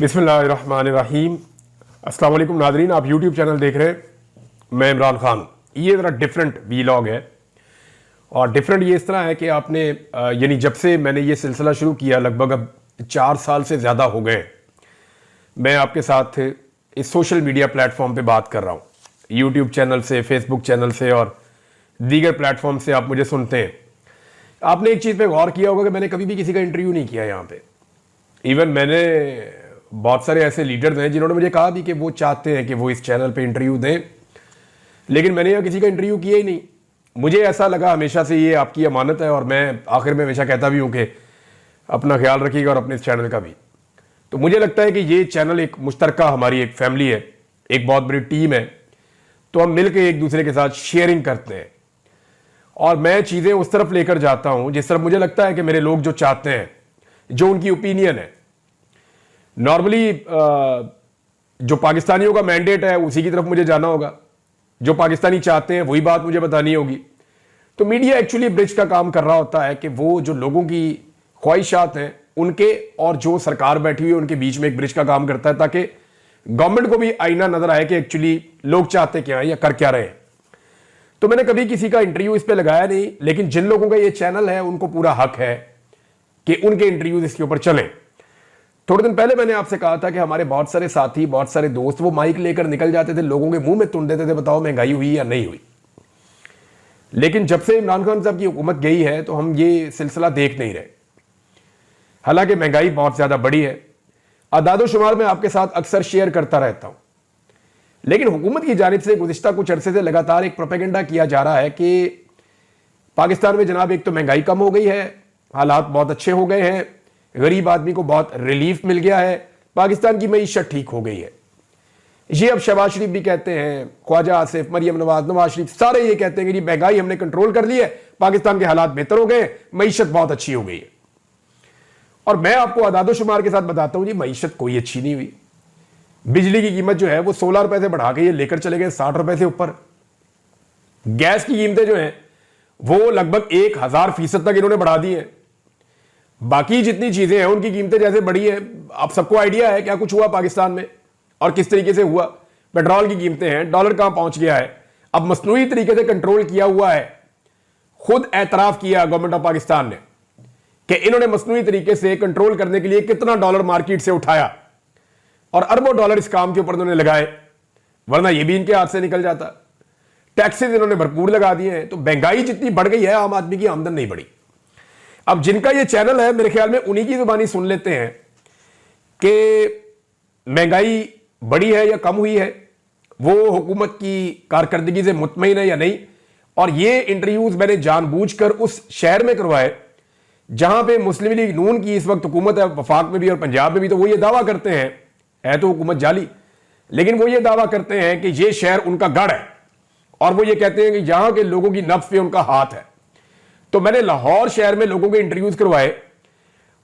बिस्मिल्लाहिर्रहमानिर्रहीम। अस्सलाम वालेकुम नाज़रीन, आप यूट्यूब चैनल देख रहे हैं। मैं इमरान खान। ये ज़रा डिफरेंट वीलॉग है और डिफरेंट ये इस तरह है कि आपने यानी जब से मैंने ये सिलसिला शुरू किया लगभग अब 4 साल से ज़्यादा हो गए मैं आपके साथ इस सोशल मीडिया प्लेटफॉर्म पे बात कर रहा हूँ। यूट्यूब चैनल से, फेसबुक चैनल से और दीगर प्लेटफॉर्म से आप मुझे सुनते हैं। आपने एक चीज़ पे गौर किया होगा कि मैंने कभी भी किसी का इंटरव्यू नहीं किया यहाँ पे। इवन मैंने बहुत सारे ऐसे लीडर्स हैं जिन्होंने मुझे कहा भी कि वो चाहते हैं कि वो इस चैनल पे इंटरव्यू दें, लेकिन मैंने यहाँ किसी का इंटरव्यू किया ही नहीं। मुझे ऐसा लगा हमेशा से ये आपकी अमानत है और मैं आखिर में हमेशा कहता भी हूँ कि अपना ख्याल रखिएगा और अपने इस चैनल का भी। तो मुझे लगता है कि ये चैनल एक मुश्तरका हमारी एक फैमिली है, एक बहुत बड़ी टीम है, तो हम मिल के एक दूसरे के साथ शेयरिंग करते हैं और मैं चीज़ें उस तरफ लेकर जाता हूँ जिस तरफ मुझे लगता है कि मेरे लोग जो चाहते हैं, जो उनकी ओपिनियन है। नॉर्मली जो पाकिस्तानियों का मैंडेट है उसी की तरफ मुझे जाना होगा, जो पाकिस्तानी चाहते हैं वही बात मुझे बतानी होगी। तो मीडिया एक्चुअली ब्रिज का काम कर रहा होता है कि वो जो लोगों की ख्वाहिशात हैं उनके और जो सरकार बैठी हुई है उनके बीच में एक ब्रिज का काम करता है, ताकि गवर्नमेंट को भी आईना नजर आए कि एक्चुअली लोग चाहते क्या हैं या कर क्या रहे हैं। तो मैंने कभी किसी का इंटरव्यू इस पर लगाया नहीं, लेकिन जिन लोगों का ये चैनल है उनको पूरा हक है कि उनके इंटरव्यूज इसके ऊपर चलें। थोड़े दिन पहले मैंने आपसे कहा था कि हमारे बहुत सारे साथी, बहुत सारे दोस्त वो माइक लेकर निकल जाते थे, लोगों के मुंह में तुन देते थे, बताओ महंगाई हुई या नहीं हुई। लेकिन जब से इमरान खान साहब की हुकूमत गई है तो हम ये सिलसिला देख नहीं रहे। हालांकि महंगाई बहुत ज्यादा बढ़ी है, अदादो शुमार मैं आपके साथ अक्सर शेयर करता रहता हूं, लेकिन हुकूमत की जानिब से गुज़िश्ता कुछ अरसे से लगातार एक प्रोपेगेंडा किया जा रहा है कि पाकिस्तान में जनाब एक तो महंगाई कम हो गई है, हालात बहुत अच्छे हो गए हैं, गरीब आदमी को बहुत रिलीफ मिल गया है, पाकिस्तान की मईशत ठीक हो गई है। ये अब शहबाज शरीफ भी कहते हैं, ख्वाजा आसिफ, मरियम नवाज, नवाज शरीफ, सारे ये कहते हैं कि महंगाई हमने कंट्रोल कर ली है, पाकिस्तान के हालात बेहतर हो गए, मईशत बहुत अच्छी हो गई है। और मैं आपको अदादो शुमार के साथ बताता हूं जी, मईशत कोई अच्छी नहीं हुई। बिजली की कीमत जो है वो 16 रुपए से बढ़ा के ये लेकर चले गए 60 रुपए से ऊपर। गैस की कीमतें जो हैं वो लगभग 1000% तक इन्होंने बढ़ा दी हैं। बाकी जितनी चीजें हैं उनकी कीमतें जैसे बढ़ी हैं, आप सबको आइडिया है क्या कुछ हुआ पाकिस्तान में और किस तरीके से हुआ। पेट्रोल की कीमतें हैं, डॉलर कहां पहुंच गया है, अब मसनूई तरीके से कंट्रोल किया हुआ है। खुद एतराफ किया गवर्नमेंट ऑफ पाकिस्तान ने कि इन्होंने मसनूई तरीके से कंट्रोल करने के लिए कितना डॉलर मार्केट से उठाया और अरबों डॉलर इस काम के ऊपर उन्होंने लगाए, वरना यह भी इनके हाथ से निकल जाता। टैक्सेस इन्होंने भरपूर लगा दिए हैं, तो महंगाई जितनी बढ़ गई है आम आदमी की आमदन नहीं बढ़ी। अब जिनका ये चैनल है मेरे ख्याल में उन्हीं की जुबानी सुन लेते हैं कि महंगाई बढ़ी है या कम हुई है, वो हुकूमत की कारकर्दगी से मुतमईन है या नहीं। और ये इंटरव्यूज मैंने जानबूझकर उस शहर में करवाए जहां पे मुस्लिम लीग नून की इस वक्त हुकूमत है, वफाक में भी और पंजाब में भी। तो वो ये दावा करते हैं, है तो हुकूमत जाली, लेकिन वो ये दावा करते हैं कि ये शहर उनका गढ़ है और वो ये कहते हैं कि यहां के लोगों की नफ्स पे उनका हाथ है। तो मैंने लाहौर शहर में लोगों के इंटरव्यूज करवाए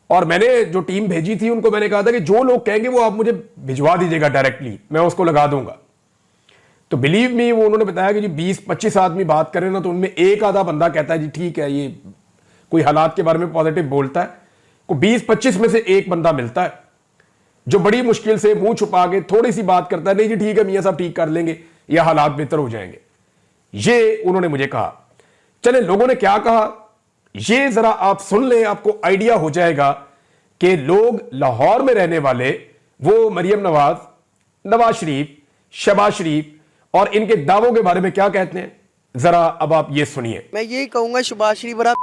और मैंने जो टीम भेजी थी उनको मैंने कहा था कि जो लोग कहेंगे वो आप मुझे भिजवा दीजिएगा डायरेक्टली, मैं उसको लगा दूंगा। तो बिलीव मी, वो उन्होंने बताया कि जी 20-25 आदमी बात करें ना तो उनमें एक आधा बंदा कहता है जी ठीक है, ये कोई हालात के बारे में पॉजिटिव बोलता है। को 20-25 में से एक बंदा मिलता है जो बड़ी मुश्किल से मुंह छुपा के थोड़ी सी बात करता है, नहीं जी ठीक है मियां साहब ठीक कर लेंगे या हालात बेहतर हो जाएंगे। ये उन्होंने मुझे कहा। चले लोगों ने क्या कहा ये जरा आप सुन लें, आपको आइडिया हो जाएगा कि लोग लाहौर में रहने वाले वो मरियम नवाज, नवाज शरीफ, शहबाज शरीफ और इनके दावों के बारे में क्या कहते हैं। जरा अब आप ये सुनिए। मैं यही कहूंगा शहबाज शरीफ बड़ा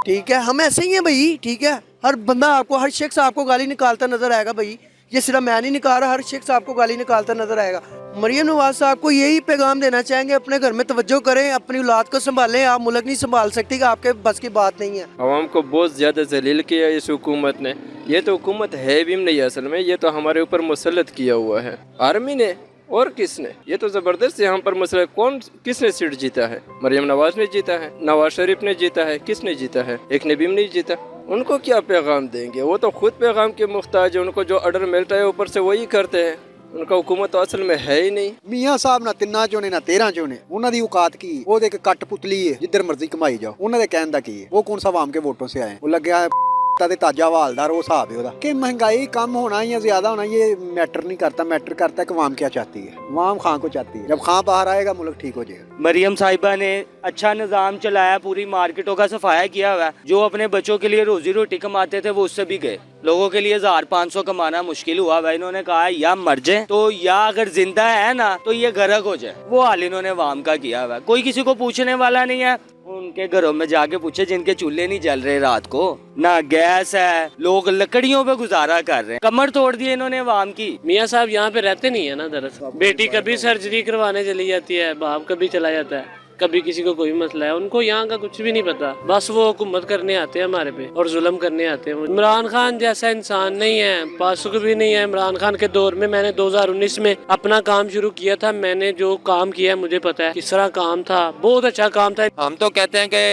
ठीक है, हम ऐसे ही हैं भाई, ठीक है। हर बंदा आपको, हर शख्स आपको गाली निकालता नजर आएगा भाई, ये सिर्फ मैं नहीं निकाल रहा, हर शख्स आपको गाली निकालता नजर आएगा। मरियम नवाज साहब को यही पैगाम देना चाहेंगे, अपने घर में तवज्जो करें, अपनी औलाद को संभालें। आप मुल्क नहीं संभाल सकती, कि आपके बस की बात नहीं है। आवाम को बहुत ज़्यादा जलील किया इस हुकूमत ने। ये तो हुकूमत है भी नहीं असल में, ये तो हमारे ऊपर मुसल्लत किया हुआ है आर्मी ने और किसने। ये तो ज़बरदस्त यहाँ पर मसला, कौन किसने सीट जीता है? मरियम नवाज ने जीता है, नवाज शरीफ ने जीता है, किसने जीता है? एक ने भी नहीं जीता। उनको क्या पैगाम देंगे? वो तो खुद पैगाम के मुख्ताज है, उनको जो ऑर्डर मिलता है ऊपर से वही करते हैं। उनका हुकूमत तो असल में है ही नहीं। मियाँ साहब ना 3 चोने ना 13 चोने, उन्होंने दी औकात की वो देख कट पुतली है, जिधर मर्जी कमाई जाओ। उन्होंने कहने दा की वो कौन सा आवाम के वोटों से आए, वो लग गया है ਤੇ ਤਾਜਾ ਹਵਾਲਦਾਰ ਉਹ ਹਿਸਾਬ ਹੈ ਉਹਦਾ ਕਿ ਮਹਿੰਗਾਈ कम होना या ज्यादा होना ये मैटर नहीं करता। मैटर करता है कि अवाम क्या चाहती है। अवाम खां को चाहती है। जब खां बाहर आएगा मुल्क ठीक हो जाएगा। मरियम साहिबा ने अच्छा निज़ाम चलाया, पूरी मार्केटों का सफाया किया हुआ है। जो अपने बच्चों के लिए रोजी रोटी कमाते थे वो उससे भी गए। लोगों के लिए 1500 कमाना मुश्किल हुआ भाई। इन्होंने कहा या मर जाए तो या अगर जिंदा है ना तो ये गर्क हो जाए। वो हाल इन्होंने अवाम का किया हुआ है। कोई किसी को पूछने वाला नहीं है। उनके घरों में जाके पूछे जिनके चूल्हे नहीं जल रहे रात को, ना गैस है, लोग लकड़ियों पे गुजारा कर रहे हैं। कमर तोड़ दी इन्होंने अवाम की। मियाँ साहब यहाँ पे रहते नहीं है ना दरअसल। बेटी कभी सर्जरी करवाने चली जाती है, बाप कभी चला जाता है, कभी किसी को कोई मसला है। उनको यहाँ का कुछ भी नहीं पता, बस वो हुकूमत करने आते हैं हमारे पे और जुल्म करने आते हैं। इमरान खान जैसा इंसान नहीं है, पासुक भी नहीं है। इमरान खान के दौर में मैंने 2019 में अपना काम शुरू किया था। मैंने जो काम किया है मुझे पता है किस तरह काम था, बहुत अच्छा काम था। हम तो कहते हैं कि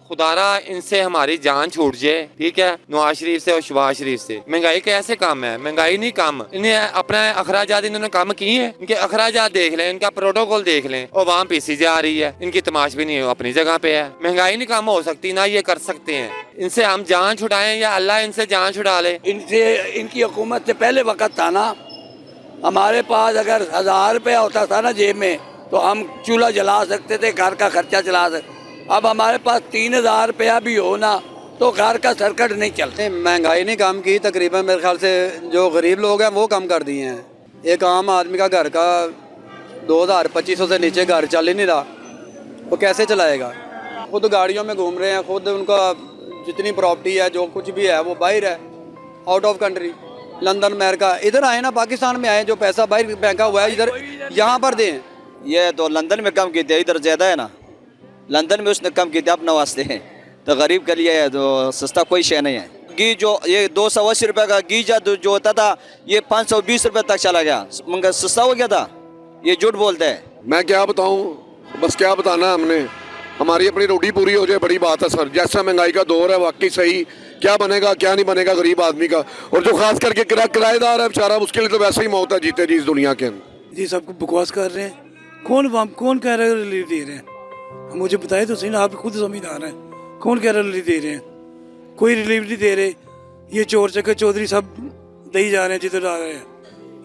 खुदारा इनसे हमारी जान छूट जाए, ठीक है, नवाज शरीफ से और शहबाज शरीफ से। महंगाई कैसे कम है? महंगाई नहीं कम, इन्हें अपना अखराजात इन्होंने कम किए हैं। इनके अखराजात देख लें, इनका प्रोटोकॉल देख लें, और वहाँ पीसी जा रही है। इनकी तमाश भी नहीं अपनी जगह पे है। महंगाई नहीं कम हो सकती, ना ये कर सकते हैं। इनसे हम जान छुड़ाएं या अल्लाह इनसे जान छुड़ा ले। इनसे इनकी हुकूमत से पहले वक्त था ना, हमारे पास अगर 1000 रुपया होता था ना जेब में तो हम चूल्हा जला सकते थे, घर का खर्चा चला सकते। अब हमारे पास 3000 रुपया भी हो ना तो घर का सर्कट नहीं चलते। महंगाई नहीं कम की, तकरीबन मेरे ख्याल से जो गरीब लोग हैं वो कम कर दिए हैं। एक आम आदमी का घर का 2000-2500 से नीचे घर चल ही नहीं रहा, वो कैसे चलाएगा? खुद गाड़ियों में घूम रहे हैं, खुद उनका जितनी प्रॉपर्टी है जो कुछ भी है वो बाहर है, out of country, London, America. इधर आए ना, पाकिस्तान में आए, जो पैसा बाहर फेंका हुआ है इधर यहाँ पर दें। ये तो लंदन में कम की थी, इधर ज़्यादा है ना। लंदन में उसने कम की थी अपने वास्ते हैं, तो गरीब के लिए है तो सस्ता कोई शय नहीं है। घी जो ये 280 रुपये का घी जो होता था ये 520 रुपये तक चला गया, मगर सस्ता हो गया था। ये झूठ बोलते हैं। मैं क्या बताऊं, बस क्या बताना हमने, हमारी अपनी रोटी पूरी हो जाए बड़ी बात है सर। जैसा महंगाई का दौर है वाकई सही, क्या बनेगा क्या नहीं बनेगा गरीब आदमी का, और जो खास करके किराएदार है बेचारा, उसके लिए तो वैसे ही मौत है जीते जी इस दुनिया के अंदर। जी सबको बकवास कर रहे हैं। कौन कह रहा है रिलीफ दे रहे हैं? मुझे बताए तो सही ना, आप खुद समझदार हैं। कौन कह रहा है रिलीफ दे रहे हैं? कोई रिलीफ नहीं दे रहे। ये चोर चक्कर चौधरी सब दे जा रहे हैं जिधर आ रहे हैं।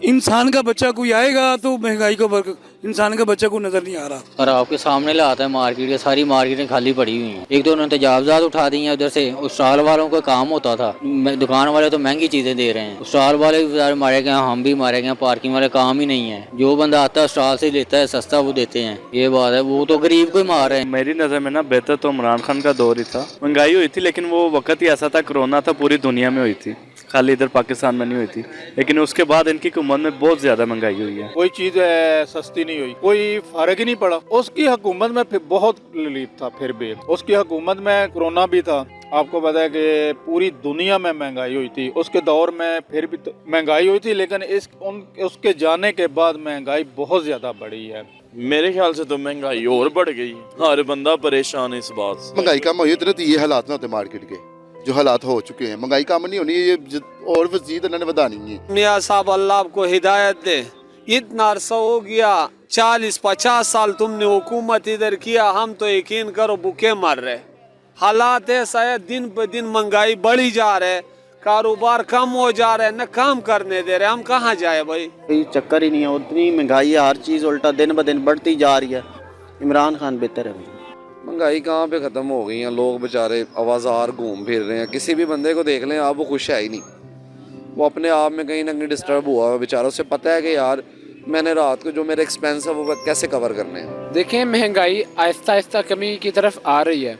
इंसान का बच्चा कोई आएगा तो महंगाई को इंसान का बच्चा को नजर नहीं आ रहा। और आपके सामने लाता है मार्केट के, सारी मार्केटें खाली पड़ी हुई हैं। एक दो उन्होंने तजावजात उठा दी हैं उधर से। उस स्टॉल वालों का काम होता था, दुकान वाले तो महंगी चीजें दे रहे हैं, स्टॉल वाले भी मारे गए, हम भी मारे गए। पार्किंग वाले काम ही नहीं है, जो बंदा आता है स्टॉल से लेता है, सस्ता वो देते हैं। ये बात है, वो तो गरीब को ही मार रहे हैं। मेरी नज़र में ना बेहतर तो इमरान खान का दौर ही था। महंगाई हुई थी लेकिन वो वक्त ही ऐसा था, कोरोना था, पूरी दुनिया में हुई थी, खाली इधर पाकिस्तान में नहीं हुई थी। लेकिन उसके बाद इनकी हुकूमत में बहुत ज्यादा महंगाई हुई है। कोई चीज सस्ती नहीं हुई, कोई फर्क ही नहीं पड़ा। उसकी हुकूमत में फिर बहुत रिलीफ था। फिर भी उसकी हुकूमत में कोरोना भी था, आपको पता है कि पूरी दुनिया में महंगाई हुई थी। उसके दौर में फिर भी तो महंगाई हुई थी, लेकिन उसके जाने के बाद महंगाई बहुत ज्यादा बढ़ी है। मेरे ख्याल से तो महंगाई और बढ़ गई, हर बंदा परेशान है इस बात से। महंगाई कम हुई तो ये हालात ना होते मार्केट के जो हालात हो चुके हैं। महंगाई कम नहीं होनी, ये और मजीद इन्होंने बढ़ानी है। मियाँ साहब अल्लाह आपको हिदायत दे। इतना अरसा हो गया, 40-50 साल तुमने हुकूमत इधर किया, हम तो यकीन करो भूखे मर रहे। हालात ऐसा है, दिन ब दिन महंगाई बढ़ी जा रहे, कारोबार कम हो जा रहे, न काम करने दे रहे। हम कहाँ जाए भाई? कोई चक्कर ही नहीं है, उतनी महंगाई है, हर चीज़ उल्टा दिन ब दिन बढ़ती जा रही है। इमरान खान बेहतर है भाई। महंगाई कहाँ पे ख़त्म हो गई है, लोग बेचारे आवाज़ार घूम फिर रहे हैं। किसी भी बंदे को देख लें आप, वो खुश है ही नहीं, वो अपने आप में कहीं ना कहीं डिस्टर्ब हुआ है बेचारा। उसे पता है कि यार मैंने रात को जो मेरे एक्सपेंस है वो कैसे कवर करने हैं। देखें, महंगाई आहिस्ता आहिस्ता कमी की तरफ आ रही है,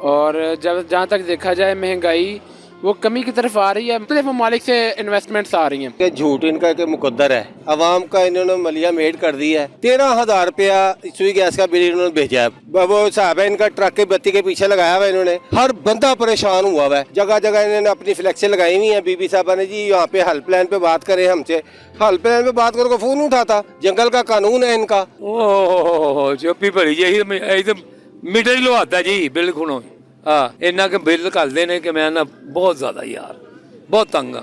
और जब जहाँ तक देखा जाए महंगाई वो कमी की तरफ आ रही है। मुख्तलिफ ममालिक से इन्वेस्टमेंट्स आ रही हैं। झूठ इनका के मुकद्दर है, अवाम का इन्होंने मलिया मेड कर दी है। 13,000 रुपया सुई गैस का बिल इन्होंने भेजा है। वो साहब है इनका, ट्रक की बत्ती के पीछे लगाया हुआ इन्होंने। हर बंदा परेशान हुआ हुआ है, जगह जगह इन्होंने अपनी फ्लैक्सें लगाई हुई है। बीबी साहबा ने जी यहाँ पे हेल्पलाइन पे बात करे हमसे, हेल्पलाइन पे बात करके फोन उठाता। जंगल का कानून है इनका। ओह चुप्पी भरी जी, मीटर ही लवाता जी बिल खुणो। हाँ, इन्ना के बिल करते ने कि मैं ना बहुत ज्यादा यार, बहुत तंग आ।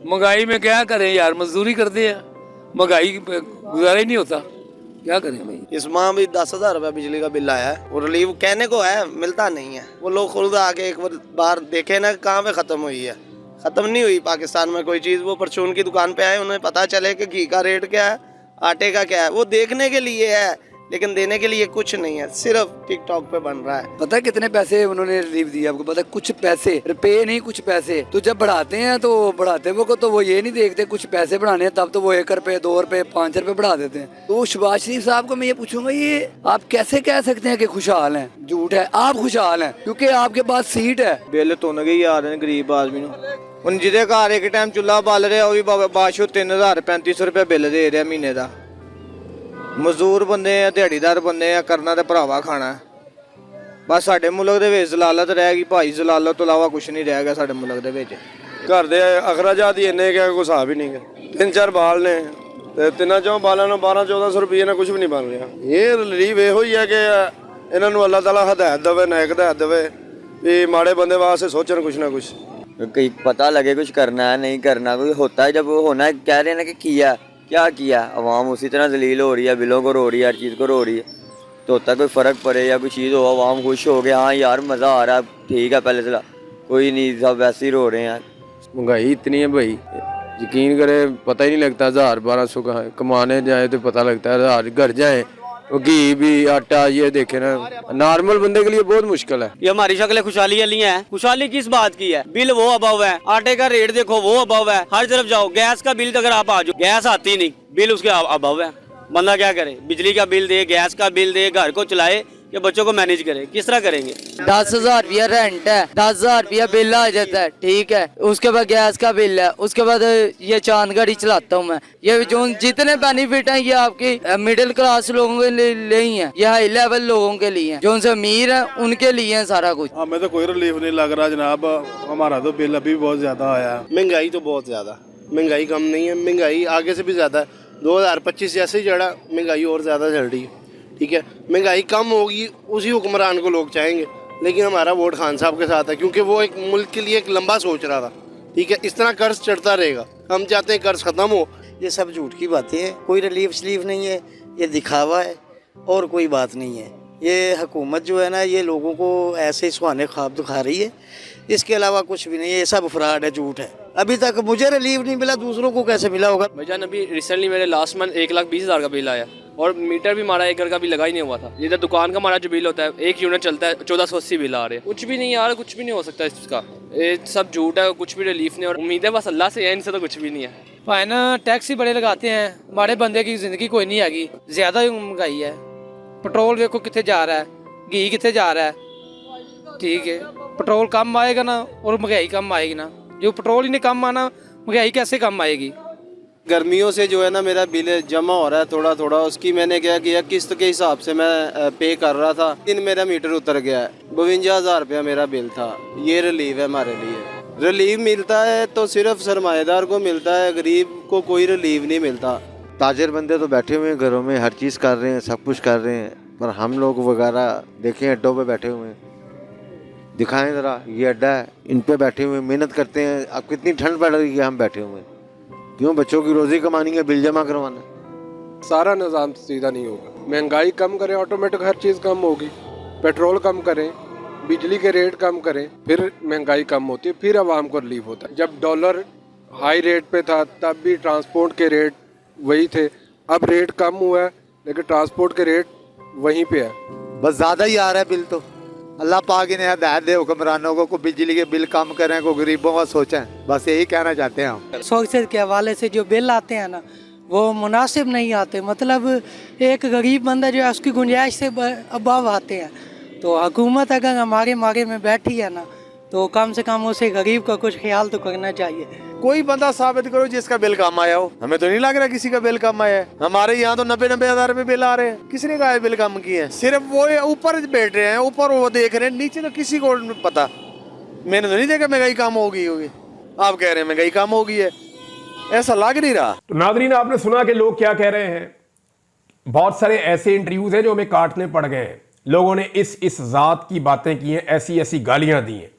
महंगाई में क्या करें यार, मजदूरी करते हैं, महंगाई गुजारा ही नहीं होता। क्या करें भाई। इस माह भी 10,000 रुपया बिजली का बिल आया है और रिलीव कहने को है, मिलता नहीं है। वो लोग खुद आके एक बार देखे ना कहाँ पे खत्म हुई है। खत्म नहीं हुई पाकिस्तान में कोई चीज़। वो परचून की दुकान पे आए, उन्हें पता चले कि घी का रेट क्या है, आटे का क्या है, वो देखने के लिए है लेकिन देने के लिए कुछ नहीं है, सिर्फ टिकटॉक पे बन रहा है। पता है कितने पैसे उन्होंने रिलीव दिए आपको पता है? कुछ पैसे, रुपए नहीं कुछ पैसे। तो जब बढ़ाते हैं तो बढ़ाते वो तो वो ये नहीं देखते कुछ पैसे बढ़ाने हैं, तब तो वो 1 रुपए 2 रुपए 5 रुपए बढ़ा देते हैं। तो शहबाज शरीफ साहब को मैं ये पूछूंगा, ये आप कैसे कह सकते हैं कि खुशहाल हैं? झूठ है, आप खुशहाल हैं क्योंकि आपके पास सीट है। बिल तो नहीं आ रहे गरीब आदमी ਹੁਣ ਜਿਹਦੇ ਘਰ ਇੱਕ ਟਾਈਮ ਚੁੱਲ੍ਹਾ ਬਾਲ ਰਿਹਾ ਉਹ ਵੀ ਬਾਸ਼ੋ 3035 ਰੁਪਏ ਬਿੱਲ ਦੇ ਰਿਹਾ ਮਹੀਨੇ ਦਾ। ਮਜ਼ਦੂਰ ਬੰਦੇ ਆ, ਦਿਹਾੜੀਦਾਰ ਬੰਦੇ ਆ, ਕਰਨਾ ਤੇ ਭਰਾਵਾ ਖਾਣਾ। ਬਸ ਸਾਡੇ ਮੁਲਕ ਦੇ ਵਿੱਚ ਜ਼ਲਾਲਤ ਰਹਿ ਗਈ ਭਾਈ, ਜ਼ਲਾਲਤ ਤੋਂ ਇਲਾਵਾ ਕੁਝ ਨਹੀਂ ਰਹਿ ਗਿਆ ਸਾਡੇ ਮੁਲਕ ਦੇ ਵਿੱਚ। ਘਰ ਦੇ ਅਖਰਾਜਾਤ ਹੀ ਇੰਨੇ ਕਿ ਕੋਈ ਹਿਸਾਬ ਹੀ ਨਹੀਂ ਗਾ। 3-4 ਬਾਲ ਨੇ ਤੇ ਤਿੰਨਾਂ ਚੋਂ ਬਾਲਾਂ ਨੂੰ 12-1400 ਰੁਪਏ ਨਾਲ ਕੁਝ ਵੀ ਨਹੀਂ ਬਣ ਰਿਹਾ। ਇਹ ਰਿਲੀਵ ਇਹੋ ਹੀ ਹੈ ਕਿ ਇਹਨਾਂ ਨੂੰ ਅੱਲਾਹ ਤਾਲਾ ਹਦਾਇਤ ਦੇਵੇ, ਨਾਇਕ ਹਦਾਇਤ ਦੇਵੇ ਵੀ ਮਾੜੇ ਬੰਦੇ ਵਾਸਤੇ ਸੋਚਣ कुछ ना कुछ। कहीं पता लगे कुछ करना है नहीं करना, कोई होता है जब वो होना है। कह रहे हैं ना कि किया क्या किया, अवाम उसी तरह जलील हो रही है, बिलों को रो रही है, हर चीज़ को रो रही है। तो होता है कोई फ़र्क पड़े या कोई चीज़ हो, अवाम खुश हो गया, हाँ यार मज़ा आ रहा है, ठीक है पहले से कोई नहीं, सब वैसे ही रो रहे हैं। महंगाई इतनी है भाई, यकीन करे पता ही नहीं लगता। 1000-1200 कमाने जाए तो पता लगता है 1000, घर जाए घी भी, आटा, ये देखे ना, नॉर्मल बंदे के लिए बहुत मुश्किल है। ये हमारी शक्लें खुशहाली वाली हैं। खुशहाली किस बात की है? बिल वो अभाव है, आटे का रेट देखो वो अभाव है, हर तरफ जाओ। गैस का बिल अगर आप आ जाओ, गैस आती नहीं, बिल उसके अभाव है। बंदा क्या करे? बिजली का बिल दे, गैस का बिल दे, घर को चलाए कि बच्चों को मैनेज करे, किस तरह करेंगे? 10,000 रुपया रेंट है, 10,000 रुपया बिल आ जाता है, ठीक है। उसके बाद गैस का बिल है, उसके बाद ये चांद गाड़ी चलाता हूँ मैं। ये जो जितने बेनिफिट हैं ये आपकी मिडिल क्लास लोगों के लिए ही है, ये हाई लेवल लोगों के लिए है, जो उनसे अमीर है उनके लिए है सारा कुछ। हमें तो कोई रिलीफ नहीं लग रहा जनाब, हमारा तो बिल अभी बहुत ज़्यादा आया है। महंगाई तो बहुत ज़्यादा, महंगाई कम नहीं है, महंगाई आगे से भी ज़्यादा है। 2025 जैसे ही चढ़ा महंगाई और ज़्यादा चढ़ रही है, ठीक है। महंगाई कम होगी उसी हुक्मरान को लोग चाहेंगे, लेकिन हमारा वोट खान साहब के साथ है क्योंकि वो एक मुल्क के लिए एक लंबा सोच रहा था, ठीक है। इस तरह कर्ज चढ़ता रहेगा, हम चाहते हैं कर्ज ख़त्म हो। ये सब झूठ की बातें हैं, कोई रिलीफ शलीफ नहीं है, ये दिखावा है और कोई बात नहीं है। ये हुकूमत जो है ना ये लोगों को ऐसे सुहाने ख्वाब दिखा रही है, इसके अलावा कुछ भी नहीं है। ये सब फ्रॉड है, झूठ है। अभी तक मुझे रिलीफ नहीं मिला, दूसरों को कैसे मिला होगा? भाईजान अभी रिसेंटली मेरे लास्ट मंथ 1,20,000 का बिल आया और मीटर भी हमारा एक घर का भी लगा ही नहीं हुआ था। इधर दुकान का हमारा जो बिल होता है, 1 यूनिट चलता है, 1480 बिल आ रहे हैं। कुछ भी नहीं यार, कुछ भी नहीं हो सकता इसका, ये सब झूठ है, कुछ भी रिलीफ नहीं। और उम्मीद है बस अल्लाह से है, इनसे तो कुछ भी नहीं है। भाई ना टैक्स ही बड़े लगाते हैं, हमारे बंदे की जिंदगी कोई नहीं आएगी, ज्यादा ही महंगाई है। पेट्रोल देखो कितने जा रहा है, घी कितने जा रहा है, ठीक है। पेट्रोल कम आएगा ना और महंगाई कम आएगी ना, जो पेट्रोल ही नहीं कम आना महंगाई कैसे कम आएगी? गर्मियों से जो है ना मेरा बिल जमा हो रहा है थोड़ा थोड़ा, उसकी मैंने क्या किया किस्त के हिसाब से मैं पे कर रहा था। दिन मेरा मीटर उतर गया है, 52,000 रुपया मेरा बिल था। ये रिलीफ है हमारे लिए। रिलीफ मिलता है तो सिर्फ सरमाएदार को मिलता है, गरीब को कोई रिलीफ नहीं मिलता। ताजिर बंदे तो बैठे हुए हैं घरों में, हर चीज़ कर रहे हैं, सब कुछ कर रहे हैं, पर हम लोग वगैरह देखें अड्डों पे बैठे हुए हैं। दिखाएं ज़रा, ये अड्डा है, इन पे बैठे हुए मेहनत करते हैं। अब कितनी ठंड पड़ रही है, हम बैठे हुए हैं क्यों? बच्चों की रोज़ी कमानी है, बिल जमा करवाना। सारा निज़ाम सीधा नहीं होगा। महंगाई कम करें, ऑटोमेटिक हर चीज़ कम होगी। पेट्रोल कम करें, बिजली के रेट कम करें, फिर महंगाई कम होती है, फिर आवाम को रिलीफ होता है। जब डॉलर हाई रेट पे था तब भी ट्रांसपोर्ट के रेट वही थे, अब रेट कम हुआ है लेकिन ट्रांसपोर्ट के रेट वहीं पे है। बस ज़्यादा ही आ रहा है बिल तो। अल्लाह पाक इन्हें हदायत दे हुक्मरानों को बिजली के बिल कम करें, को गरीबों का सोचें, बस यही कहना चाहते हैं हम। सोच के हवाले से जो बिल आते हैं ना वो मुनासिब नहीं आते, मतलब एक गरीब बंदा जो है उसकी गुंजाइश से अबाव आते हैं। तो हुकूमत अगर हमारे मारे में बैठी है ना तो कम से कम उसे गरीब का कुछ ख्याल तो करना चाहिए। कोई बंदा साबित करो जिसका बिल कम आया हो। हमें तो नहीं लग रहा किसी का बिल कम आया है। हमारे यहाँ तो 90-90 हज़ार रुपए बिल आ रहे हैं। किसने कहा है बिल कम किए हैं? सिर्फ वो ऊपर बैठ रहे हैं, ऊपर वो देख रहे हैं, नीचे तो किसी को पता। मैंने तो नहीं देखा महंगाई कम होगी। आप कह रहे हैं महंगाई कम होगी है, ऐसा लग नहीं रहा। तो नाज़रीन आपने सुना कि लोग क्या कह रहे हैं। बहुत सारे ऐसे इंटरव्यूज हैं जो हमें काटने पड़ गए हैं। लोगों ने इस जात की बातें की हैं, ऐसी ऐसी गालियां दी हैं,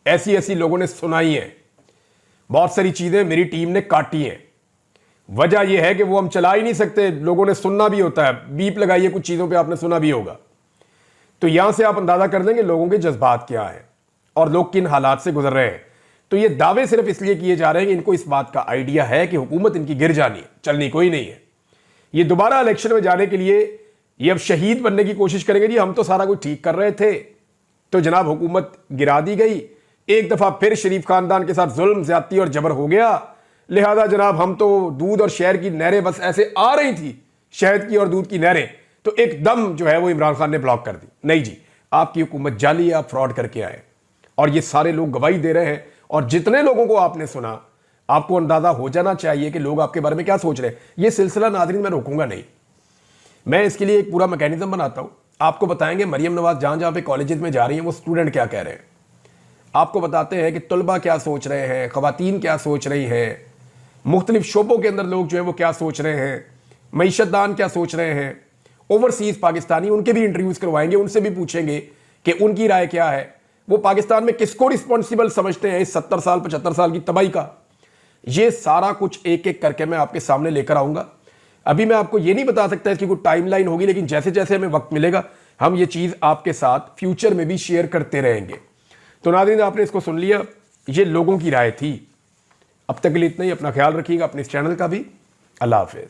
ऐसी ऐसी लोगों ने सुनाई हैं, बहुत सारी चीजें मेरी टीम ने काटी हैं। वजह यह है कि वो हम चला ही नहीं सकते, लोगों ने सुनना भी होता है, बीप लगाइए कुछ चीज़ों पे आपने सुना भी होगा। तो यहां से आप अंदाजा कर लेंगे लोगों के जज्बात क्या है और लोग किन हालात से गुजर रहे हैं। तो ये दावे सिर्फ इसलिए किए जा रहे हैं कि इनको इस बात का आइडिया है कि हुकूमत इनकी गिर जानी है, चलनी कोई नहीं है। ये दोबारा इलेक्शन में जाने के लिए ये अब शहीद बनने की कोशिश करेंगे, जी हम तो सारा कुछ ठीक कर रहे थे, तो जनाब हुकूमत गिरा दी गई, एक दफा फिर शरीफ खानदान के साथ जुल्म ज्यादती और जबर हो गया, लिहाजा जनाब हम तो दूध और शहर की नहरें बस ऐसे आ रही थी, शहद की और दूध की नहरें, तो एकदम जो है वो इमरान खान ने ब्लॉक कर दी। नहीं जी, आपकी हुकूमत जाली है, आप फ्रॉड करके आए और ये सारे लोग गवाही दे रहे हैं। और जितने लोगों को आपने सुना, आपको अंदाजा हो जाना चाहिए कि लोग आपके बारे में क्या सोच रहे हैं। ये सिलसिला नाज़रीन मैं रोकूंगा नहीं, मैं इसके लिए एक पूरा मैकेनिज्म बनाता हूं। आपको बताएंगे मरियम नवाज जहां जहां पे कॉलेजेस में जा रही हैं वो स्टूडेंट क्या कह रहे हैं, आपको बताते हैं कि तलबा क्या सोच रहे हैं, खवातीन क्या सोच रही हैं, मुख्तलिफ शोबों के अंदर लोग जो है वो क्या सोच रहे हैं, मईशतदान क्या सोच रहे हैं, ओवरसीज पाकिस्तानी, उनके भी इंटरव्यूज़ करवाएंगे, उनसे भी पूछेंगे कि उनकी राय क्या है, वो पाकिस्तान में किसको रिस्पॉन्सिबल समझते हैं इस 70 साल 75 साल की तबाही का। ये सारा कुछ एक एक करके मैं आपके सामने लेकर आऊंगा। अभी मैं आपको ये नहीं बता सकता इसकी कोई टाइमलाइन होगी, लेकिन जैसे जैसे हमें वक्त मिलेगा हम ये चीज़ आपके साथ फ्यूचर में भी शेयर करते रहेंगे। तो नाज़रीन आपने इसको सुन लिया, ये लोगों की राय थी। अब तक के लिए इतना ही, अपना ख्याल रखिएगा, अपने इस चैनल का भी। अल्लाह हाफिज़।